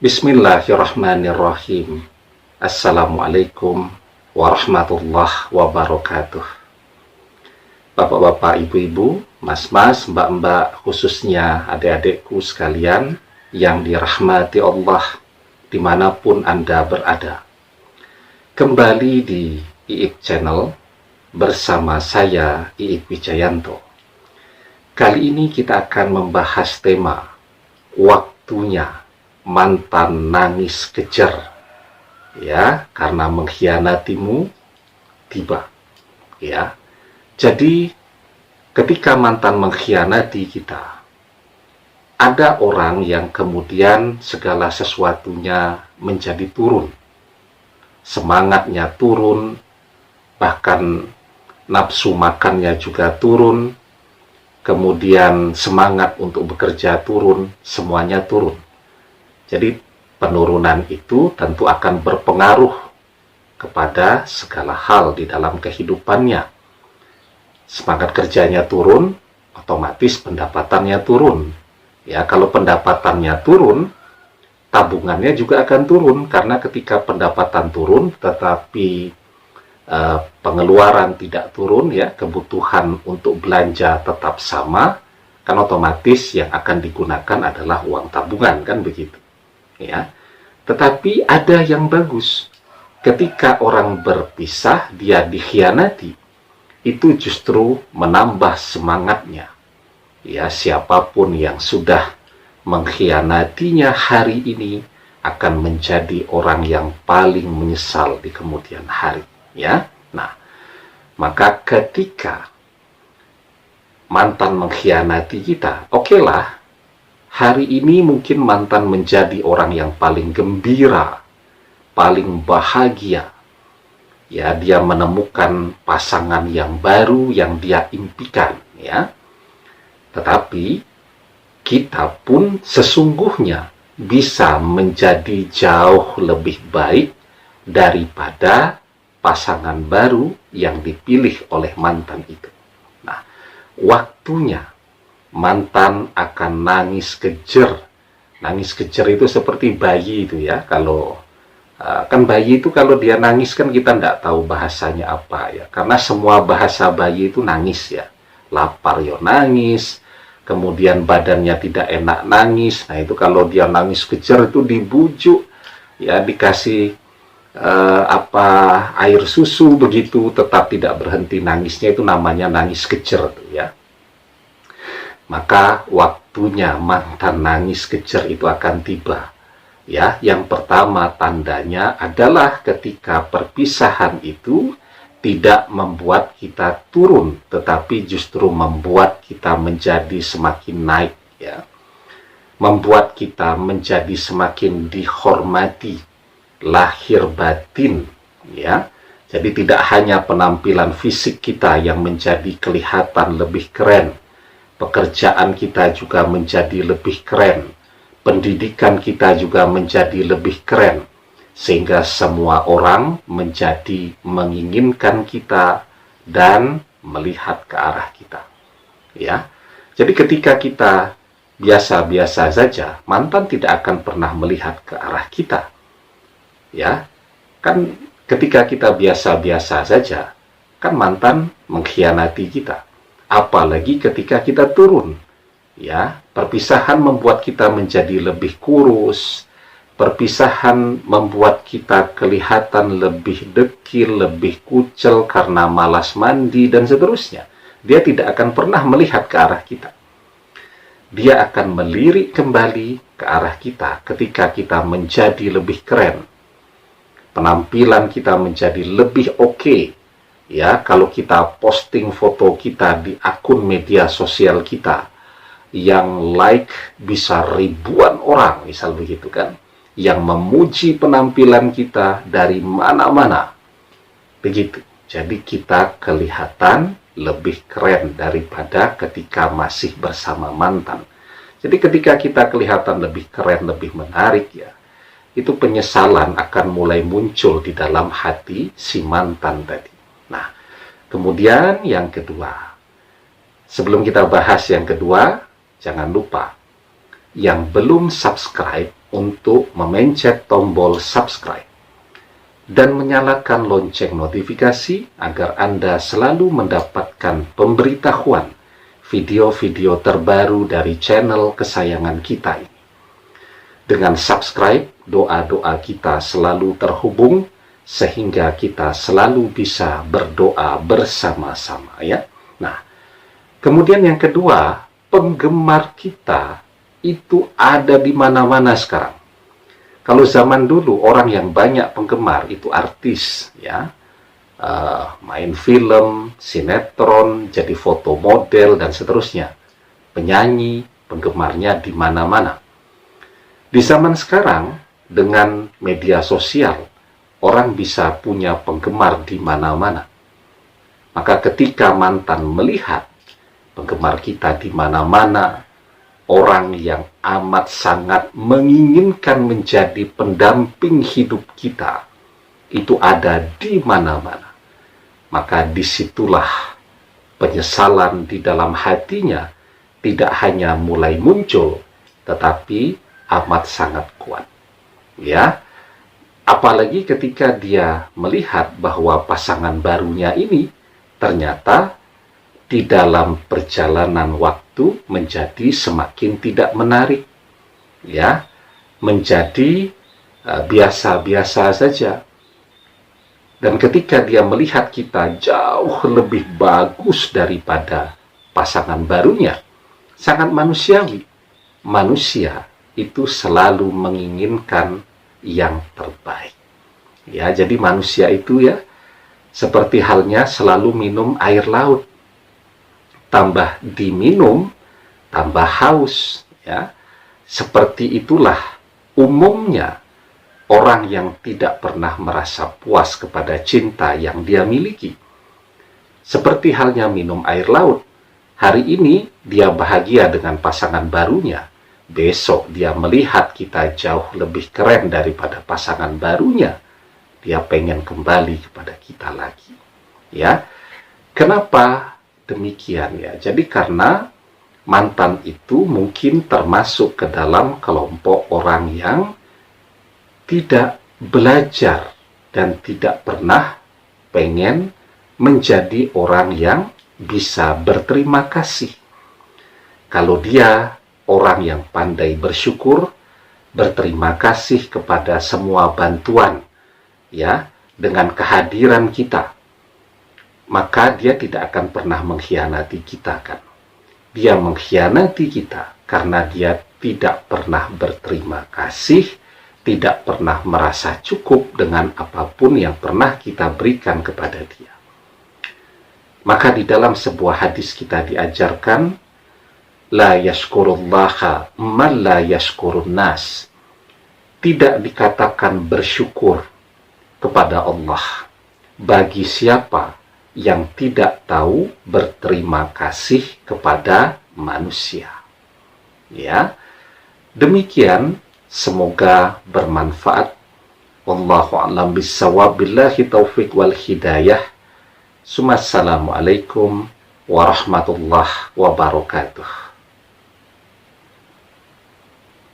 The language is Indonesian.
Bismillahirrahmanirrahim. Assalamualaikum warahmatullahi wabarakatuh. Bapak-bapak, ibu-ibu, mas-mas, mbak-mbak, khususnya adik-adikku sekalian yang dirahmati Allah dimanapun Anda berada. Kembali di Iik Channel bersama saya, Iik Wijayanto. Kali ini kita akan membahas tema waktunya mantan nangis kejer, ya, karena mengkhianatimu tiba, ya. Jadi ketika mantan mengkhianati kita, ada orang yang kemudian segala sesuatunya menjadi turun, semangatnya turun, bahkan nafsu makannya juga turun, kemudian semangat untuk bekerja turun, semuanya turun. Jadi penurunan itu tentu akan berpengaruh kepada segala hal di dalam kehidupannya. Semangat kerjanya turun, otomatis pendapatannya turun. Ya, kalau pendapatannya turun, tabungannya juga akan turun, karena ketika pendapatan turun tetapi pengeluaran tidak turun, ya, kebutuhan untuk belanja tetap sama, kan otomatis yang akan digunakan adalah uang tabungan, kan begitu, ya. Tetapi ada yang bagus, ketika orang berpisah, dia dikhianati, itu justru menambah semangatnya, ya. Siapapun yang sudah mengkhianatinya hari ini akan menjadi orang yang paling menyesal di kemudian hari, ya. Nah, maka ketika mantan mengkhianati kita, okelah, hari ini mungkin mantan menjadi orang yang paling gembira, paling bahagia, ya, dia menemukan pasangan yang baru yang dia impikan, ya. Tetapi kita pun sesungguhnya bisa menjadi jauh lebih baik daripada pasangan baru yang dipilih oleh mantan itu. Nah, waktunya mantan akan nangis kejer. Nangis kejer itu seperti bayi itu, ya. Kalau kan bayi itu kalau dia nangis kan kita tidak tahu bahasanya apa, ya. Karena semua bahasa bayi itu nangis, ya. Lapar ya nangis, kemudian badannya tidak enak nangis. Nah, itu kalau dia nangis kejer itu dibujuk, ya, dikasih air susu begitu, tetap tidak berhenti nangisnya, itu namanya nangis kejer, ya. Maka waktunya mantan nangis kejer itu akan tiba, ya. Yang pertama tandanya adalah ketika perpisahan itu tidak membuat kita turun, tetapi justru membuat kita menjadi semakin naik, ya. Membuat kita menjadi semakin dihormati lahir batin, ya. Jadi tidak hanya penampilan fisik kita yang menjadi kelihatan lebih keren, pekerjaan kita juga menjadi lebih keren, pendidikan kita juga menjadi lebih keren, sehingga semua orang menjadi menginginkan kita dan melihat ke arah kita, ya. Jadi ketika kita biasa-biasa saja, mantan tidak akan pernah melihat ke arah kita, ya. Kan ketika kita biasa-biasa saja, kan mantan mengkhianati kita. Apalagi ketika kita turun, ya. Perpisahan membuat kita menjadi lebih kurus, perpisahan membuat kita kelihatan lebih dekil, lebih kucel karena malas mandi dan seterusnya. Dia tidak akan pernah melihat ke arah kita. Dia akan melirik kembali ke arah kita ketika kita menjadi lebih keren, penampilan kita menjadi lebih oke, ya. Kalau kita posting foto kita di akun media sosial kita, yang like bisa ribuan orang, misal begitu, kan, yang memuji penampilan kita dari mana-mana, begitu. Jadi kita kelihatan lebih keren daripada ketika masih bersama mantan. Jadi ketika kita kelihatan lebih keren, lebih menarik, ya, itu penyesalan akan mulai muncul di dalam hati si mantan tadi. Nah, kemudian yang kedua, sebelum kita bahas yang kedua, jangan lupa yang belum subscribe untuk memencet tombol subscribe dan menyalakan lonceng notifikasi agar Anda selalu mendapatkan pemberitahuan video-video terbaru dari channel kesayangan kita ini. Dengan subscribe, doa-doa kita selalu terhubung sehingga kita selalu bisa berdoa bersama-sama, ya. Nah, kemudian yang kedua, penggemar kita itu ada di mana-mana sekarang. Kalau zaman dulu orang yang banyak penggemar itu artis, ya, main film, sinetron, jadi foto model dan seterusnya, penyanyi, penggemarnya di mana-mana. Di zaman sekarang dengan media sosial, orang bisa punya penggemar di mana-mana. Maka ketika mantan melihat penggemar kita di mana-mana, orang yang amat sangat menginginkan menjadi pendamping hidup kita, itu ada di mana-mana. Maka disitulah penyesalan di dalam hatinya tidak hanya mulai muncul, tetapi amat sangat kuat. Ya, apalagi ketika dia melihat bahwa pasangan barunya ini ternyata di dalam perjalanan waktu menjadi semakin tidak menarik, ya, menjadi biasa-biasa saja. Dan ketika dia melihat kita jauh lebih bagus daripada pasangan barunya, sangat manusiawi. Manusia itu selalu menginginkan yang terbaik. Ya, jadi manusia itu, ya, seperti halnya selalu minum air laut. Tambah diminum, tambah haus, ya. Seperti itulah umumnya orang yang tidak pernah merasa puas kepada cinta yang dia miliki. Seperti halnya minum air laut. Hari ini dia bahagia dengan pasangan barunya. Besok dia melihat kita jauh lebih keren daripada pasangan barunya. Dia pengen kembali kepada kita lagi. Ya. Kenapa demikian, ya? Jadi karena mantan itu mungkin termasuk ke dalam kelompok orang yang tidak belajar dan tidak pernah pengen menjadi orang yang bisa berterima kasih. Kalau dia orang yang pandai bersyukur, berterima kasih kepada semua bantuan, ya, dengan kehadiran kita, maka dia tidak akan pernah mengkhianati kita, kan? Dia mengkhianati kita karena dia tidak pernah berterima kasih, tidak pernah merasa cukup dengan apapun yang pernah kita berikan kepada dia. Maka di dalam sebuah hadis kita diajarkan, la yashkurullaha man la yashkurun nas. Tidak dikatakan bersyukur kepada Allah bagi siapa yang tidak tahu berterima kasih kepada manusia. Ya, demikian, semoga bermanfaat. Wallahu a'lam bissawab, billahi taufiq wal hidayah. Assalamualaikum warahmatullahi wabarakatuh.